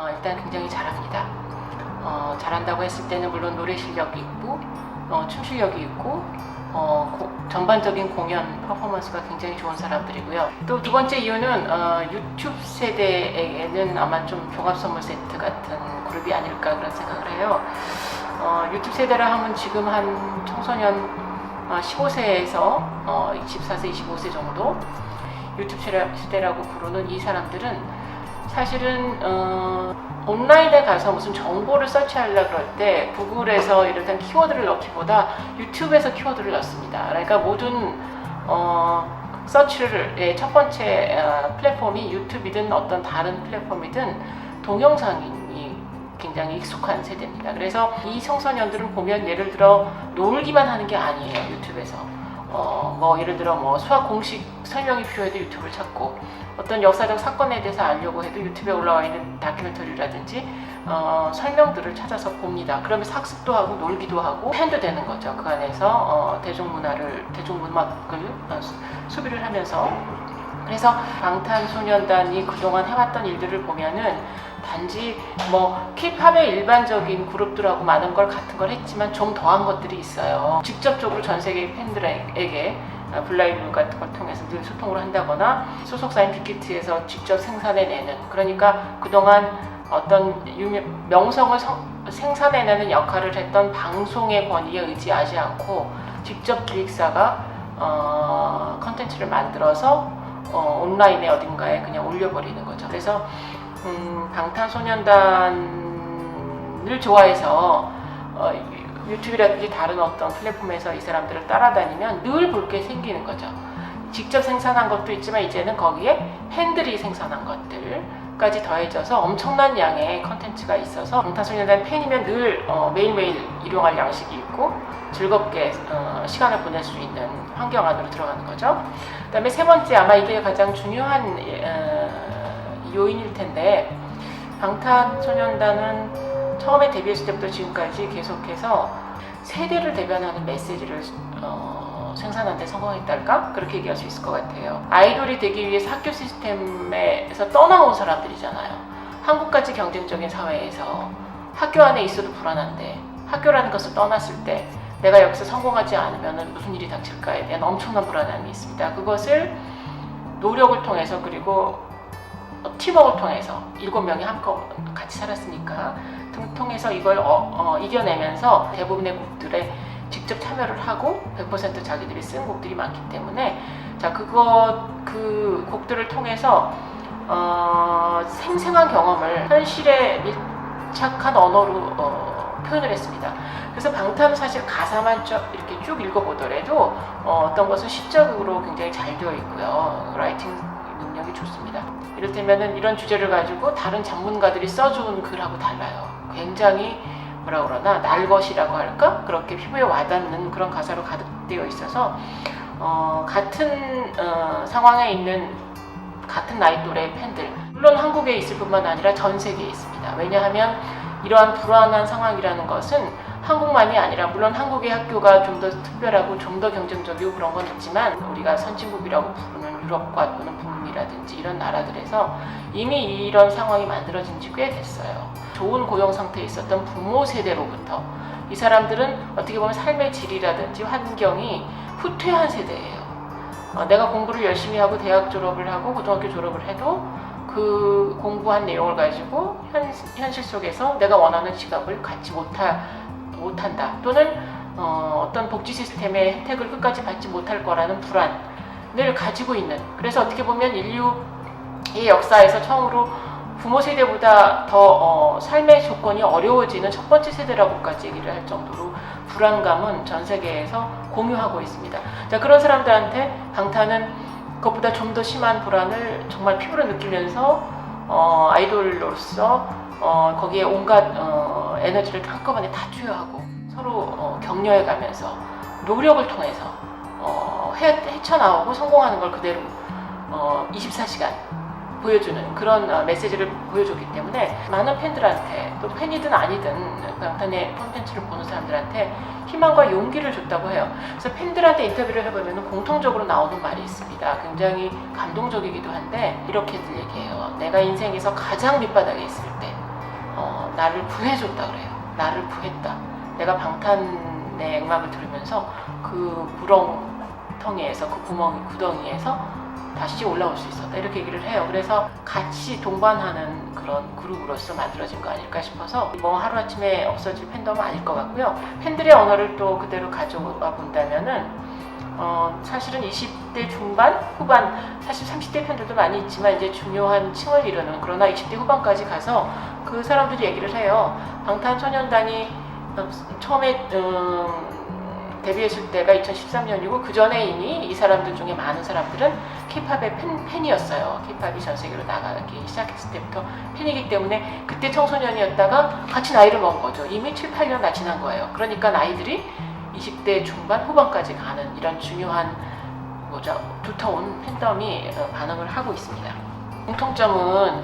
일단 굉장히 잘합니다. 잘한다고 했을 때는 물론 노래 실력이 있고 춤 실력이 있고 전반적인 공연 퍼포먼스가 굉장히 좋은 사람들이고요. 또 두 번째 이유는 유튜브 세대에게는 아마 좀 종합 선물 세트 같은 그룹이 아닐까 그런 생각을 해요. 유튜브 세대라 하면 지금 한 청소년 15세에서 24세, 25세 정도 유튜브 세대라고 부르는 이 사람들은 사실은 온라인에 가서 무슨 정보를 서치하려고 그럴 때 구글에서 이런 키워드를 넣기보다 유튜브에서 키워드를 넣습니다. 그러니까 모든 서치를 첫 번째 플랫폼이 유튜브이든 어떤 다른 플랫폼이든 동영상이 굉장히 익숙한 세대입니다. 그래서 이 청소년들은 보면 예를 들어 놀기만 하는 게 아니에요. 유튜브에서 예를 들어 수학 공식 설명이 필요해도 유튜브를 찾고 어떤 역사적 사건에 대해서 알려고 해도 유튜브에 올라와 있는 다큐멘터리라든지 설명들을 찾아서 봅니다. 그러면서 학습도 하고 놀기도 하고 팬도 되는 거죠. 그 안에서 대중문학을 소비를 하면서. 그래서 방탄소년단이 그동안 해왔던 일들을 보면은 단지 K-팝의 일반적인 그룹들하고 많은 걸 같은 걸 했지만 좀 더한 것들이 있어요. 직접적으로 전 세계 팬들에게 블라이브 같은 걸 통해서 늘 소통을 한다거나 소속사인 빅히트에서 직접 생산해내는, 그러니까 그동안 어떤 명성을 생산해내는 역할을 했던 방송의 권위에 의지하지 않고 직접 기획사가 컨텐츠를 만들어서 온라인에 어딘가에 그냥 올려버리는 거죠. 그래서 방탄소년단을 좋아해서 유튜브라든지 다른 어떤 플랫폼에서 이 사람들을 따라다니면 늘 볼 게 생기는 거죠. 직접 생산한 것도 있지만 이제는 거기에 팬들이 생산한 것들까지 더해져서 엄청난 양의 컨텐츠가 있어서 방탄소년단 팬이면 늘 매일매일 일용할 양식이 있고 즐겁게 시간을 보낼 수 있는 환경 안으로 들어가는 거죠. 그 다음에 세 번째, 아마 이게 가장 중요한 요인일 텐데, 방탄소년단은 처음에 데뷔했을 때부터 지금까지 계속해서 세대를 대변하는 메시지를 생산하는 데 성공했달까? 그렇게 얘기할 수 있을 것 같아요. 아이돌이 되기 위해서 학교 시스템에서 떠나온 사람들이잖아요. 한국같이 경쟁적인 사회에서 학교 안에 있어도 불안한데 학교라는 것을 떠났을 때 내가 여기서 성공하지 않으면 무슨 일이 닥칠까에 대한 엄청난 불안함이 있습니다. 그것을 노력을 통해서, 그리고 팀워크를 통해서 7명이 한꺼번에 같이 살았으니까 통해서 이걸 이겨내면서 대부분의 곡들에 직접 참여를 하고 100% 자기들이 쓴 곡들이 많기 때문에 그 곡들을 통해서 생생한 경험을 현실에 밀착한 언어로 표현을 했습니다. 그래서 방탄은 사실 가사만 이렇게 쭉 읽어보더라도 어떤 것은 시적으로 굉장히 잘 되어 있고요. 라이팅 능력이 좋습니다. 이를테면은 이런 주제를 가지고 다른 전문가들이 써준 글하고 달라요. 굉장히 날것이라고 할까? 그렇게 피부에 와닿는 그런 가사로 가득되어 있어서 같은 상황에 있는 같은 나이 또래의 팬들, 물론 한국에 있을 뿐만 아니라 전 세계에 있습니다. 왜냐하면 이러한 불안한 상황이라는 것은 한국만이 아니라, 물론 한국의 학교가 좀 더 특별하고 좀 더 경쟁적이고 그런 건 있지만 우리가 선진국이라고 부르는 유럽과 또는 북미라든지 이런 나라들에서 이미 이런 상황이 만들어진 지 꽤 됐어요. 좋은 고용 상태에 있었던 부모 세대로부터 이 사람들은 어떻게 보면 삶의 질이라든지 환경이 후퇴한 세대예요. 내가 공부를 열심히 하고 대학 졸업을 하고 고등학교 졸업을 해도 그 공부한 내용을 가지고 현실 속에서 내가 원하는 직업을 갖지 못한다, 또는 어떤 복지 시스템의 혜택을 끝까지 받지 못할 거라는 불안을 가지고 있는, 그래서 어떻게 보면 인류의 역사에서 처음으로 부모 세대보다 더 삶의 조건이 어려워지는 첫 번째 세대라고까지 얘기를 할 정도로 불안감은 전 세계에서 공유하고 있습니다. 자, 그런 사람들한테 방탄은 그것보다 좀 더 심한 불안을 정말 피부로 느끼면서 아이돌로서 거기에 온갖 에너지를 한꺼번에 다 투여하고 서로 격려해가면서 노력을 통해서 헤쳐나오고 성공하는 걸 그대로 24시간 보여주는 그런 메시지를 보여줬기 때문에 많은 팬들한테, 또 팬이든 아니든 방탄의 콘텐츠를 보는 사람들한테 희망과 용기를 줬다고 해요. 그래서 팬들한테 인터뷰를 해보면 공통적으로 나오는 말이 있습니다. 굉장히 감동적이기도 한데 이렇게들 얘기해요. 내가 인생에서 가장 밑바닥에 있을 때 나를 구해줬다 그래요. 나를 구했다. 내가 방탄의 음악을 들으면서 그 구렁텅이에서, 그 구덩이에서 다시 올라올 수 있었다, 이렇게 얘기를 해요. 그래서 같이 동반하는 그런 그룹으로서 만들어진 거 아닐까 싶어서 뭐 하루아침에 없어질 팬덤은 아닐 것 같고요. 팬들의 언어를 또 그대로 가져와 본다면은 사실은 20대 중반, 후반, 사실 30대 팬들도 많이 있지만 이제 중요한 층을 이루는, 그러나 20대 후반까지 가서 그 사람들이 얘기를 해요. 방탄소년단이 처음에 데뷔했을 때가 2013년이고 그 전에 이미 이 사람들 중에 많은 사람들은 K-팝의 팬이었어요. K-팝이 전 세계로 나가기 시작했을 때부터 팬이기 때문에 그때 청소년이었다가 같이 나이를 먹은 거죠. 이미 7, 8년 다 지난 거예요. 그러니까 나이들이 20대 중반, 후반까지 가는 이런 중요한 두터운 팬덤이 반응을 하고 있습니다. 공통점은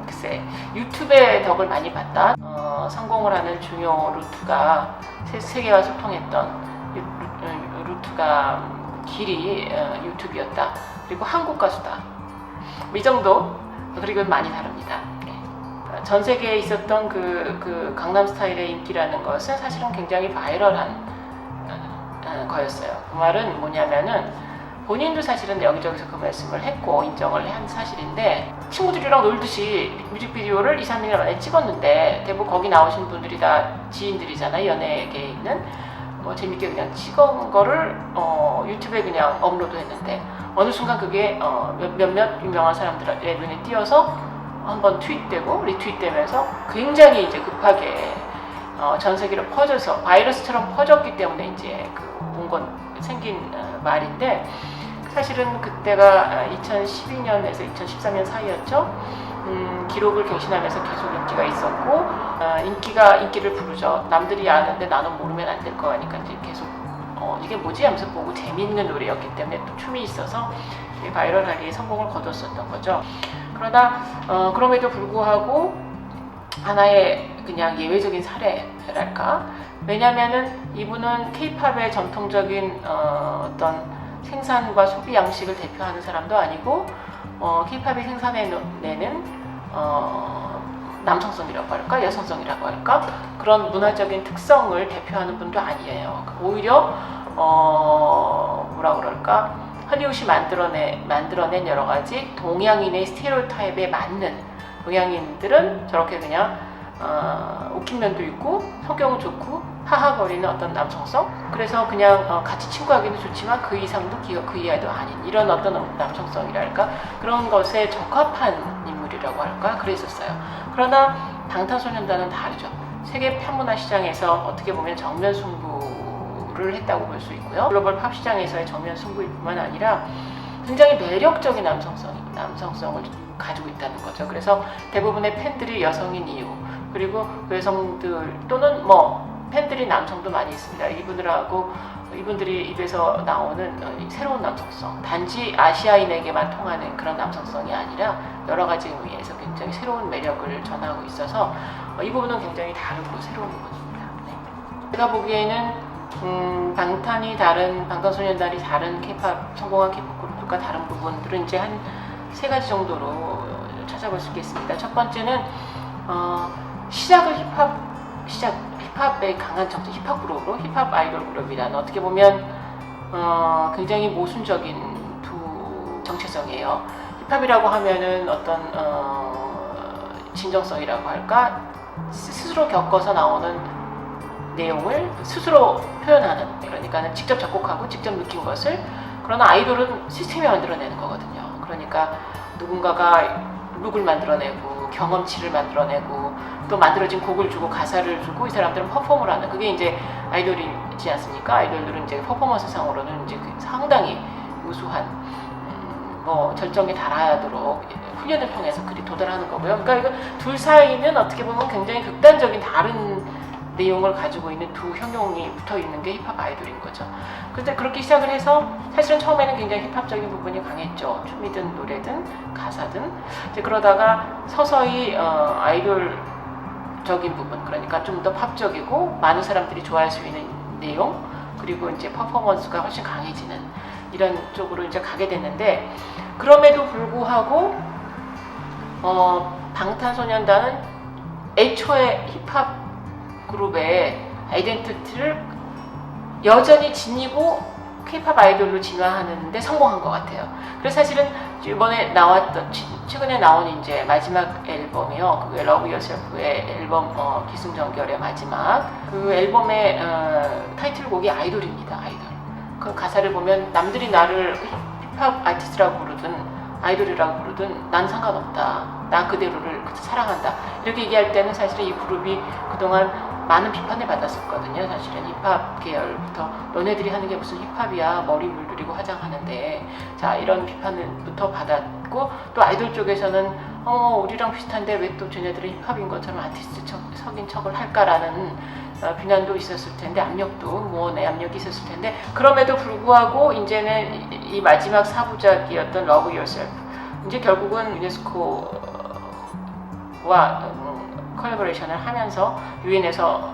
글쎄, 유튜브의 덕을 많이 봤다. 성공을 하는 중요 루트가 세계와 소통했던 루트가 길이 유튜브였다. 그리고 한국 가수다. 이 정도. 그리고 많이 다릅니다. 전 세계에 있었던 그 강남스타일의 인기라는 것은 사실은 굉장히 바이럴한 거였어요. 그 말은 뭐냐면은 본인도 사실은 여기저기서 그 말씀을 했고 인정을 한 사실인데, 친구들이랑 놀듯이 뮤직비디오를 2, 3일 만에 찍었는데 대부분 거기 나오신 분들이 다 지인들이잖아요. 연예계에 있는. 재밌게 그냥 찍은 거를 유튜브에 그냥 업로드했는데 어느 순간 그게 몇몇 유명한 사람들의 눈에 띄어서 한번 트윗되고 리트윗되면서 굉장히 이제 급하게 전 세계로 퍼져서 바이러스처럼 퍼졌기 때문에 이제 온 건 생긴 말인데, 사실은 그때가 2012년에서 2013년 사이였죠. 기록을 갱신하면서 계속 인기가 있었고, 인기를 부르죠. 남들이 아는데 나는 모르면 안 될 거니까 이제 계속 이게 뭐지 하면서 보고 재미있는 노래였기 때문에 또 춤이 있어서 바이럴하게 성공을 거뒀었던 거죠. 그러나 그럼에도 불구하고 하나의 그냥 예외적인 사례랄까. 왜냐면은 이분은 K-팝의 전통적인 어떤 생산과 소비 양식을 대표하는 사람도 아니고 K-팝이 생산해내는 남성성이라고 할까, 여성성이라고 할까, 그런 문화적인 특성을 대표하는 분도 아니에요. 오히려 뭐라 그럴까, 헐리우드이 만들어낸 여러 가지 동양인의 스테레오타입에 맞는, 동양인들은 저렇게 그냥 웃긴 면도 있고 성격은 좋고 하하거리는 어떤 남성성, 그래서 그냥 같이 친구하기는 좋지만 그 이상도 그 이하도 아닌 이런 어떤 남성성이랄까, 그런 것에 적합한 인물이라고 할까, 그랬었어요. 그러나 방탄소년단은 다르죠. 세계 팝문화 시장에서 어떻게 보면 정면 승부를 했다고 볼 수 있고요. 글로벌 팝 시장에서의 정면 승부일 뿐만 아니라 굉장히 매력적인 남성성을 가지고 있다는 거죠. 그래서 대부분의 팬들이 여성인 이유, 그리고 여성들 또는 팬들이 남성도 많이 있습니다. 이분들이 입에서 나오는 새로운 남성성, 단지 아시아인에게만 통하는 그런 남성성이 아니라 여러 가지 의미에서 굉장히 새로운 매력을 전하고 있어서 이 부분은 굉장히 다르고 새로운 부분입니다. 네. 제가 보기에는 방탄소년단이 다른 성공한 K-팝 그룹과 다른 부분들은 이제 한 3가지 정도로 찾아볼 수 있겠습니다. 첫 번째는 시작을 힙합의 강한 정체, 힙합 그룹으로, 힙합 아이돌 그룹이라는, 어떻게 보면 굉장히 모순적인 두 정체성이에요. 힙합이라고 하면은 어떤 진정성이라고 할까, 스스로 겪어서 나오는 내용을 스스로 표현하는, 그러니까 직접 작곡하고 직접 느낀 것을. 그러나 아이돌은 시스템이 만들어내는 거거든요. 그러니까 누군가가 룩을 만들어내고 경험치를 만들어내고 또 만들어진 곡을 주고 가사를 주고 이 사람들은 퍼포머를 하는, 그게 이제 아이돌이지 않습니까? 아이돌들은 이제 퍼포먼스 상으로는 이제 상당히 우수한 절정에 달하도록 훈련을 통해서 그리 도달하는 거고요. 그러니까 이거 둘 사이는 어떻게 보면 굉장히 극단적인 다른 내용을 가지고 있는 두 형용이 붙어 있는 게 힙합 아이돌인 거죠. 그런데 그렇게 시작을 해서 사실은 처음에는 굉장히 힙합적인 부분이 강했죠. 춤이든 노래든 가사든. 이제 그러다가 서서히 아이돌적인 부분, 그러니까 좀 더 팝적이고 많은 사람들이 좋아할 수 있는 내용, 그리고 이제 퍼포먼스가 훨씬 강해지는 이런 쪽으로 이제 가게 됐는데, 그럼에도 불구하고 방탄소년단은 애초에 힙합 그룹의 아이덴티티를 여전히 지니고 K-팝 아이돌로 진화하는데 성공한 것 같아요. 그래서 사실은 이번에 나왔던 최근에 나온 이제 마지막 앨범이요. 그 러브 유어셀프의 앨범 기승전결의 마지막 그 앨범의 타이틀곡이 아이돌입니다. 아이돌. 그 가사를 보면 남들이 나를 힙합 아티스트라고 부르든 아이돌이라고 부르든 난 상관없다. 나 그대로를 사랑한다. 이렇게 얘기할 때는 사실은 이 그룹이 그동안 많은 비판을 받았었거든요. 사실은 힙합 계열부터 너네들이 하는 게 무슨 힙합이야, 머리 물들이고 화장하는데, 자 이런 비판을부터 받았고, 또 아이돌 쪽에서는 우리랑 비슷한데 왜 또 쟤네들은 힙합인 것처럼 아티스트 석인 척을 할까라는 비난도 있었을 텐데, 압력도 무언의 압력이 있었을 텐데, 그럼에도 불구하고 이제는 이 마지막 4부작이었던 러브 유어셀프, 이제 결국은 유네스코와 콜라보레이션을 하면서 유엔에서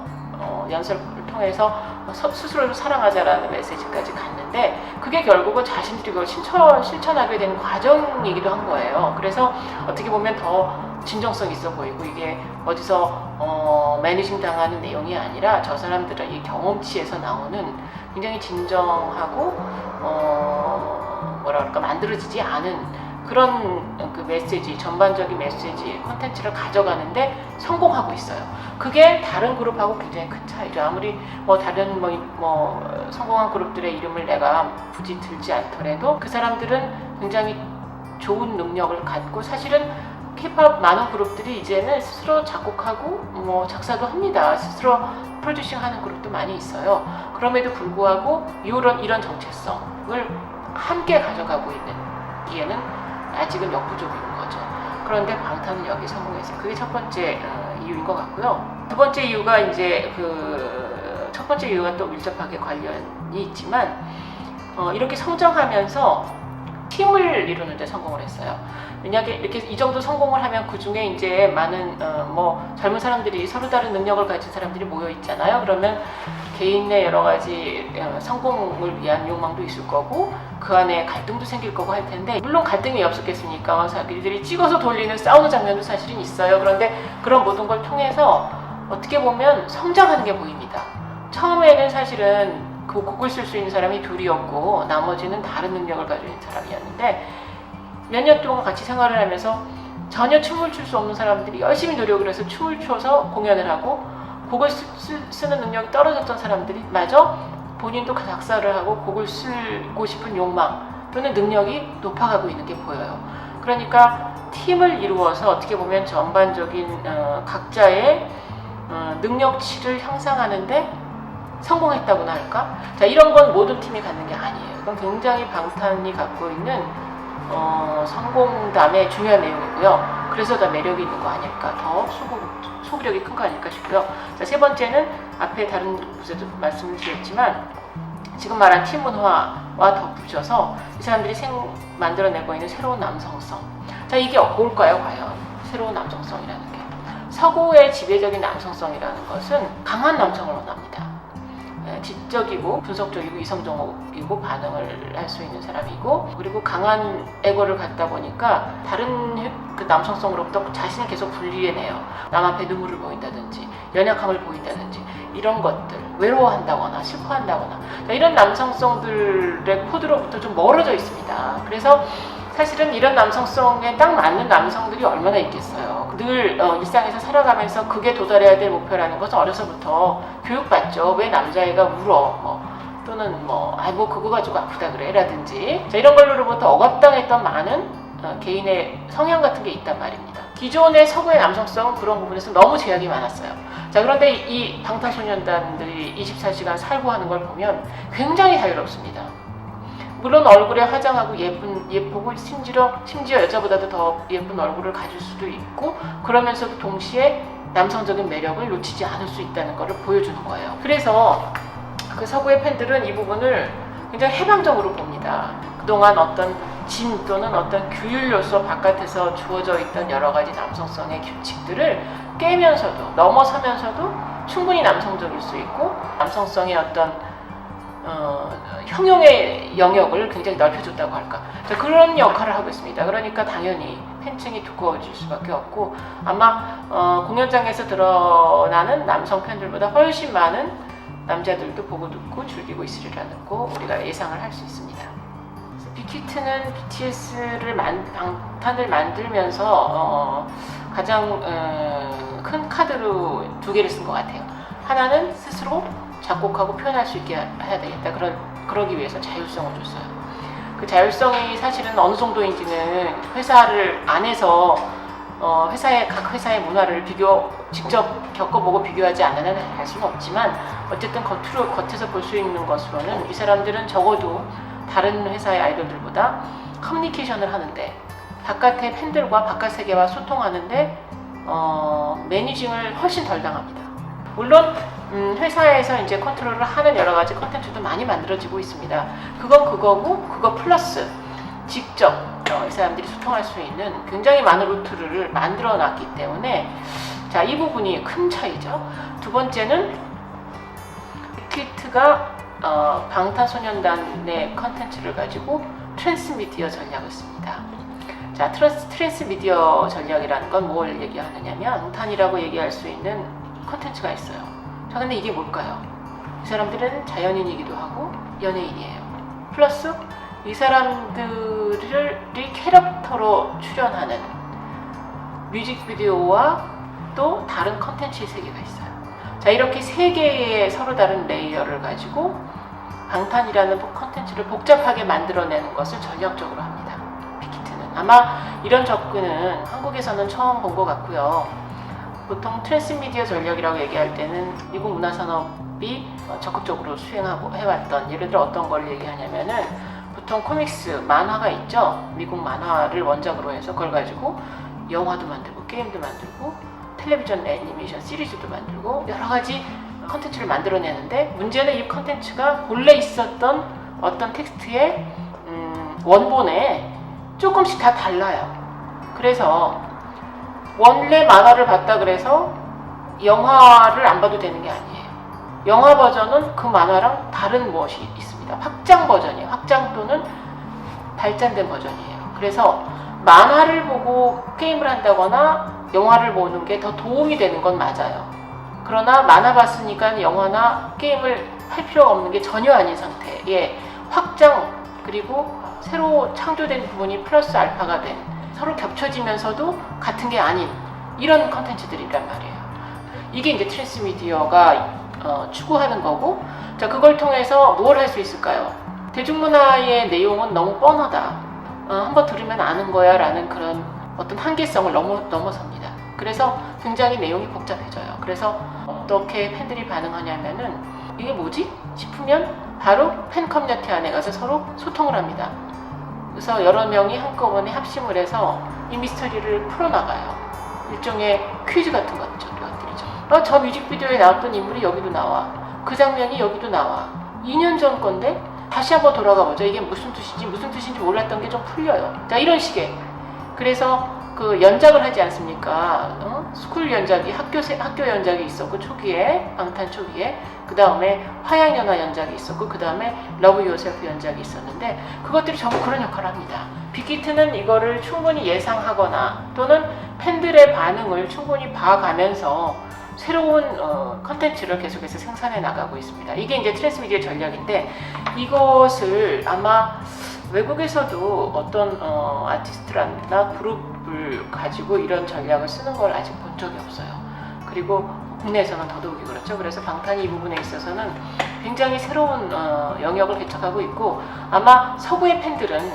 연설을 통해서 스스로를 사랑하자라는 메시지까지 갔는데, 그게 결국은 자신들이 그걸 실천하게 되는 과정이기도 한 거예요. 그래서 어떻게 보면 더 진정성 있어 보이고, 이게 어디서 매니징 당하는 내용이 아니라 저 사람들의 이 경험치에서 나오는 굉장히 진정하고 뭐라 그럴까, 만들어지지 않은 그런 그 메시지, 전반적인 메시지, 콘텐츠를 가져가는데 성공하고 있어요. 그게 다른 그룹하고 굉장히 큰 차이죠. 아무리 다른 성공한 그룹들의 이름을 내가 굳이 들지 않더라도 그 사람들은 굉장히 좋은 능력을 갖고, 사실은 K-팝 많은 그룹들이 이제는 스스로 작곡하고 작사도 합니다. 스스로 프로듀싱하는 그룹도 많이 있어요. 그럼에도 불구하고 이런 정체성을 함께 가져가고 있는 기에는 아직은 역부족인 거죠. 그런데 방탄은 여기 성공했어요. 그게 첫 번째 이유인 것 같고요. 두 번째 이유가 이제 첫 번째 이유가 또 밀접하게 관련이 있지만, 이렇게 성장하면서 팀을 이루는 데 성공을 했어요. 왜냐하면 이렇게 이 정도 성공을 하면 그 중에 이제 많은 젊은 사람들이, 서로 다른 능력을 가진 사람들이 모여 있잖아요. 그러면 개인의 여러 가지 성공을 위한 욕망도 있을 거고, 그 안에 갈등도 생길 거고 할 텐데, 물론 갈등이 왜 없었겠습니까? 자기들이 찍어서 돌리는 싸우는 장면도 사실은 있어요. 그런데 그런 모든 걸 통해서 어떻게 보면 성장하는 게 보입니다. 처음에는 사실은 그 곡을 쓸 수 있는 사람이 둘이었고, 나머지는 다른 능력을 가지고 있는 사람이었는데, 몇 년 동안 같이 생활을 하면서 전혀 춤을 출 수 없는 사람들이 열심히 노력을 해서 춤을 춰서 공연을 하고, 곡을 쓰는 능력이 떨어졌던 사람들이 마저 본인도 작사를 하고 곡을 쓰고 싶은 욕망 또는 능력이 높아가고 있는 게 보여요. 그러니까 팀을 이루어서 어떻게 보면 전반적인 각자의 능력치를 향상하는데 성공했다고나 할까? 자, 이런 건 모든 팀이 갖는 게 아니에요. 이건 굉장히 방탄이 갖고 있는 성공담의 중요한 내용이고요. 그래서 더 매력이 있는 거 아닐까, 더 소구력이 큰 거 아닐까 싶고요. 자, 세 번째는 앞에 다른 곳에도 말씀을 드렸지만, 지금 말한 팀 문화와 덧붙여서 이 사람들이 만들어내고 있는 새로운 남성성. 자, 이게 뭘까요, 과연? 새로운 남성성이라는 게. 서구의 지배적인 남성성이라는 것은 강한 남성을 원합니다. 지적이고 분석적이고 이성적이고 반응을 할 수 있는 사람이고, 그리고 강한 에고를 갖다 보니까 다른 그 남성성으로부터 자신을 계속 분리해내요. 남 앞에 눈물을 보인다든지 연약함을 보인다든지 이런 것들, 외로워한다거나 슬퍼한다거나, 이런 남성성들의 코드로부터 좀 멀어져 있습니다. 그래서 사실은 이런 남성성에 딱 맞는 남성들이 얼마나 있겠어요. 늘 일상에서 살아가면서 그게 도달해야 될 목표라는 것은 어려서부터 교육받죠. 왜 남자애가 울어? 또는 그거 가지고 아프다 그래 라든지, 이런 걸로부터 억압당했던 많은 개인의 성향 같은 게 있단 말입니다. 기존의 서구의 남성성은 그런 부분에서 너무 제약이 많았어요. 자, 그런데 이 방탄소년단들이 24시간 살고 하는 걸 보면 굉장히 자유롭습니다. 물론 얼굴에 화장하고 예쁘고 심지어 여자보다도 더 예쁜 얼굴을 가질 수도 있고, 그러면서도 동시에 남성적인 매력을 놓치지 않을 수 있다는 것을 보여주는 거예요. 그래서 그 서구의 팬들은 이 부분을 굉장히 해방적으로 봅니다. 그동안 어떤 진 또는 어떤 규율로서 바깥에서 주어져 있던 여러 가지 남성성의 규칙들을 깨면서도, 넘어서면서도 충분히 남성적일 수 있고, 남성성의 어떤 형용의 영역을 굉장히 넓혀줬다고 할까. 자, 그런 역할을 하고 있습니다. 그러니까 당연히 팬층이 두꺼워질 수밖에 없고 아마 공연장에서 드러나는 남성 팬들보다 훨씬 많은 남자들도 보고 듣고 즐기고 있으리라고 우리가 예상을 할 수 있습니다. 빅히트는 BTS를 방탄을 만들면서 가장 큰 카드로 두 개를 쓴 것 같아요. 하나는 스스로 작곡하고 표현할 수 있게 해야 되겠다. 그러기 위해서 자율성을 줬어요. 그 자율성이 사실은 어느 정도인지는 회사를 안에서 각 회사의 문화를 직접 겪어보고 비교하지 않으면 알 수는 없지만 어쨌든 겉에서 볼 수 있는 것으로는 이 사람들은 적어도 다른 회사의 아이돌들보다 커뮤니케이션을 하는데 바깥의 팬들과 바깥 세계와 소통하는데 매니징을 훨씬 덜 당합니다. 물론 회사에서 이제 컨트롤을 하는 여러 가지 컨텐츠도 많이 만들어지고 있습니다. 그건 그거고 그거 플러스 직접 이 사람들이 소통할 수 있는 굉장히 많은 루트를 만들어 놨기 때문에 자, 이 부분이 큰 차이죠. 두 번째는 빅히트가 방탄소년단의 컨텐츠를 가지고 트랜스미디어 전략을 씁니다. 자, 트랜스미디어 전략이라는 건 뭘 얘기하느냐면 방탄이라고 얘기할 수 있는 컨텐츠가 있어요. 자, 근데 이게 뭘까요? 이 사람들은 자연인이기도 하고 연예인이에요. 플러스 이 사람들이 캐릭터로 출연하는 뮤직비디오와 또 다른 컨텐츠의 세계가 있어요. 자, 이렇게 세 개의 서로 다른 레이어를 가지고 방탄이라는 컨텐츠를 복잡하게 만들어내는 것을 전략적으로 합니다. 빅히트는. 아마 이런 접근은 한국에서는 처음 본 것 같고요. 보통 트랜스미디어 전략이라고 얘기할 때는 미국 문화산업이 적극적으로 수행하고 해왔던, 예를 들어 어떤 걸 얘기하냐면은 보통 코믹스, 만화가 있죠. 미국 만화를 원작으로 해서 그걸 가지고 영화도 만들고 게임도 만들고 텔레비전 애니메이션 시리즈도 만들고 여러 가지 컨텐츠를 만들어내는데 문제는 이 컨텐츠가 본래 있었던 어떤 텍스트의 원본에 조금씩 다 달라요. 그래서 원래 만화를 봤다 그래서 영화를 안 봐도 되는 게 아니에요. 영화 버전은 그 만화랑 다른 무엇이 있습니다. 확장 버전이에요. 확장 또는 발전된 버전이에요. 그래서 만화를 보고 게임을 한다거나 영화를 보는 게 더 도움이 되는 건 맞아요. 그러나 만화 봤으니까 영화나 게임을 할 필요가 없는 게 전혀 아닌 상태의 확장, 그리고 새로 창조된 부분이 플러스 알파가 된, 서로 겹쳐지면서도 같은 게 아닌 이런 컨텐츠들이란 말이에요. 이게 이제 트랜스미디어가 추구하는 거고, 자, 그걸 통해서 뭘 할 수 있을까요? 대중문화의 내용은 너무 뻔하다. 한번 들으면 아는 거야 라는 그런 어떤 한계성을 넘어섭니다. 그래서 굉장히 내용이 복잡해져요. 그래서 어떻게 팬들이 반응하냐면은 이게 뭐지? 싶으면 바로 팬 커뮤니티 안에 가서 서로 소통을 합니다. 그래서 여러 명이 한꺼번에 합심을 해서 이 미스터리를 풀어나가요. 일종의 퀴즈 같은 것들이죠. 저 뮤직비디오에 나왔던 인물이 여기도 나와. 그 장면이 여기도 나와. 2년 전 건데 다시 한번 돌아가 보죠. 이게 무슨 뜻인지 몰랐던 게 좀 풀려요. 자, 이런 식의. 그래서 그 연작을 하지 않습니까? 스쿨 연작이 학교 연작이 있었고 초기에 방탄 초기에, 그 다음에 화양연화 연작이 있었고, 그 다음에 러브 유어셀프 연작이 있었는데 그것들이 전부 그런 역할을 합니다. 빅히트는 이거를 충분히 예상하거나 또는 팬들의 반응을 충분히 봐가면서 새로운 컨텐츠를 계속해서 생산해 나가고 있습니다. 이게 이제 트랜스미디어 전략인데, 이것을 아마 외국에서도 어떤 아티스트나 그룹을 가지고 이런 전략을 쓰는 걸 아직 본 적이 없어요. 그리고 국내에서는 더더욱이 그렇죠. 그래서 방탄이 이 부분에 있어서는 굉장히 새로운 영역을 개척하고 있고, 아마 서구의 팬들은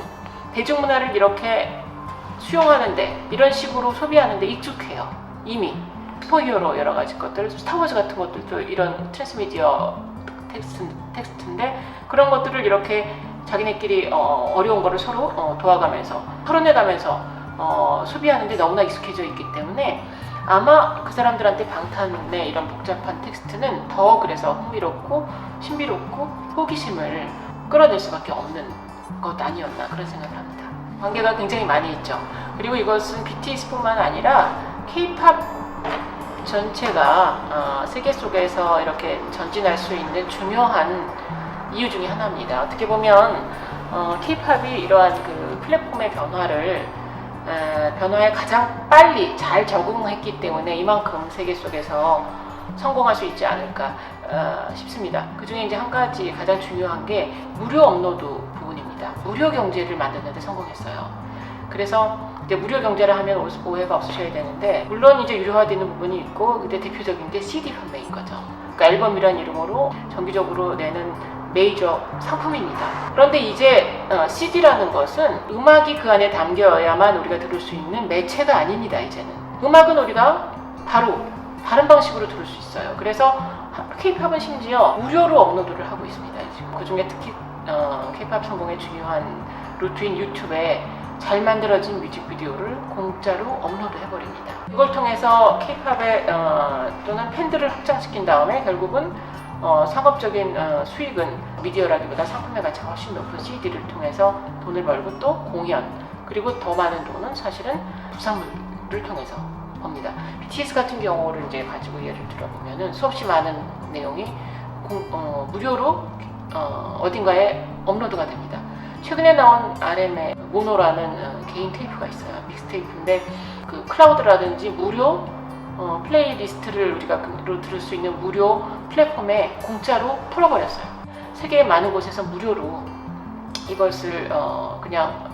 대중문화를 이렇게 수용하는데, 이런 식으로 소비하는데 익숙해요. 이미 슈퍼히어로 여러 가지 것들, 스타워즈 같은 것들도 이런 트랜스미디어 텍스트인데, 그런 것들을 이렇게 자기네끼리 어려운 거를 서로 도와가면서 털어내가면서 소비하는데 너무나 익숙해져 있기 때문에 아마 그 사람들한테 방탄의 이런 복잡한 텍스트는 더 그래서 흥미롭고 신비롭고 호기심을 끌어낼 수밖에 없는 것 아니었나, 그런 생각을 합니다. 관계가 굉장히 많이 있죠. 그리고 이것은 BTS뿐만 아니라 K-POP 전체가 세계 속에서 이렇게 전진할 수 있는 중요한 이유 중에 하나입니다. 어떻게 보면 K-팝이 이러한 그 플랫폼의 변화에 가장 빨리 잘 적응했기 때문에 이만큼 세계 속에서 성공할 수 있지 않을까 싶습니다. 그 중에 이제 한 가지 가장 중요한 게 무료 업로드 부분입니다. 무료 경제를 만드는 데 성공했어요. 그래서 이제 무료 경제를 하면 오해가 없으셔야 되는데, 물론 이제 유료화되는 부분이 있고, 근데 대표적인 게 CD 판매인 거죠. 그러니까 앨범이라는 이름으로 정기적으로 내는 메이저 상품입니다. 그런데 이제 CD라는 것은 음악이 그 안에 담겨야만 우리가 들을 수 있는 매체가 아닙니다. 이제는 음악은 우리가 바로 다른 방식으로 들을 수 있어요. 그래서 K-팝은 심지어 무료로 업로드를 하고 있습니다. 그 중에 특히 K-팝 성공의 중요한 루트인 유튜브에 잘 만들어진 뮤직비디오를 공짜로 업로드 해버립니다. 이걸 통해서 K-팝의 또는 팬들을 확장시킨 다음에 결국은 상업적인 수익은 미디어라기보다 상품의 가치가 훨씬 높은 CD를 통해서 돈을 벌고, 또 공연, 그리고 더 많은 돈은 사실은 부상물을 통해서 법니다. BTS 같은 경우를 이제 가지고 예를 들어보면은 수없이 많은 내용이 무료로 어딘가에 업로드가 됩니다. 최근에 나온 RM의 모노라는 개인 테이프가 있어요. 믹스테이프인데 그 클라우드라든지 무료 플레이리스트를 우리가 들을 수 있는 무료 플랫폼에 공짜로 풀어버렸어요. 세계의 많은 곳에서 무료로 이것을 그냥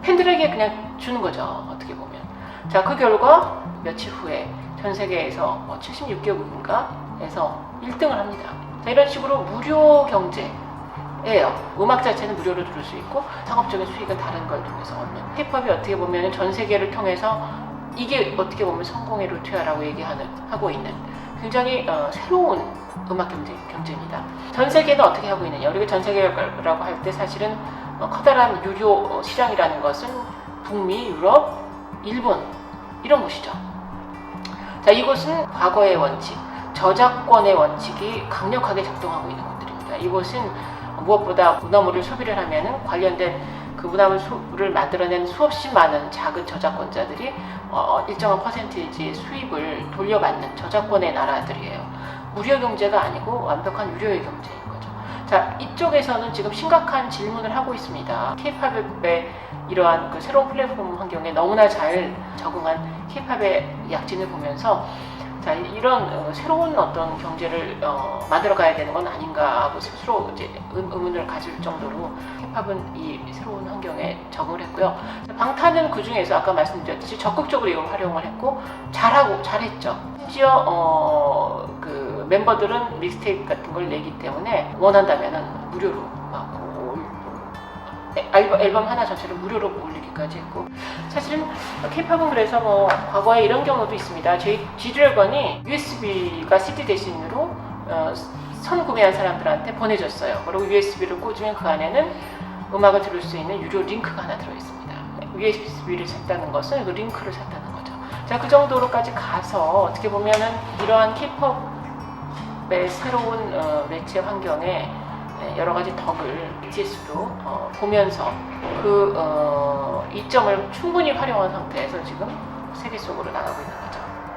팬들에게 그냥 주는 거죠. 어떻게 보면. 자, 그 결과 며칠 후에 전 세계에서 76개국인가에서 1등을 합니다. 자, 이런 식으로 무료 경제예요. 음악 자체는 무료로 들을 수 있고 상업적인 수익은 다른 걸 통해서 얻는. K-팝이 어떻게 보면 전 세계를 통해서 이게 어떻게 보면 성공의 루트야라고 하고 있는 굉장히 새로운 음악 경제입니다. 전 세계는 어떻게 하고 있느냐? 우리가 전 세계라고 할 때 사실은 커다란 유료 시장이라는 것은 북미, 유럽, 일본 이런 곳이죠. 자, 이곳은 과거의 원칙, 저작권의 원칙이 강력하게 작동하고 있는 곳들입니다. 이곳은 무엇보다 문화물을 소비를 하면은 관련된 그 문화물을 만들어낸 수없이 많은 작은 저작권자들이 일정한 퍼센티지의 수입을 돌려받는 저작권의 나라들이에요. 무료 경제가 아니고 완벽한 유료의 경제인 거죠. 자, 이쪽에서는 지금 심각한 질문을 하고 있습니다. K-팝의 이러한 그 새로운 플랫폼 환경에 너무나 잘 적응한 K-팝의 약진을 보면서, 자, 이런 새로운 어떤 경제를 만들어 가야 되는 건 아닌가 하고 스스로 이제 의문을 가질 정도로 K-팝은 이 새로운 환경에 적응을 했고요. 방탄은 그 중에서 아까 말씀드렸듯이 적극적으로 이걸 활용을 했고 잘했죠. 심지어 그 멤버들은 믹스테이프 같은 걸 내기 때문에 원한다면은 무료로 앨범 하나 전체를 무료로 올리기까지 했고, 사실은 K-팝은 그래서 과거에 이런 경우도 있습니다. G드래곤이 USB가 CD 대신으로 선구매한 사람들한테 보내줬어요. 그리고 USB를 꽂으면 그 안에는 음악을 들을 수 있는 유료 링크가 하나 들어있습니다. USB를 샀다는 것은 그 링크를 샀다는 거죠. 자, 그 정도로까지 가서 어떻게 보면은 이러한 K-팝의 새로운 매체 환경에 여러 가지 덕을 BTS도 보면서 그 이점을 충분히 활용한 상태에서 지금 세계 속으로 나가고 있는 거죠.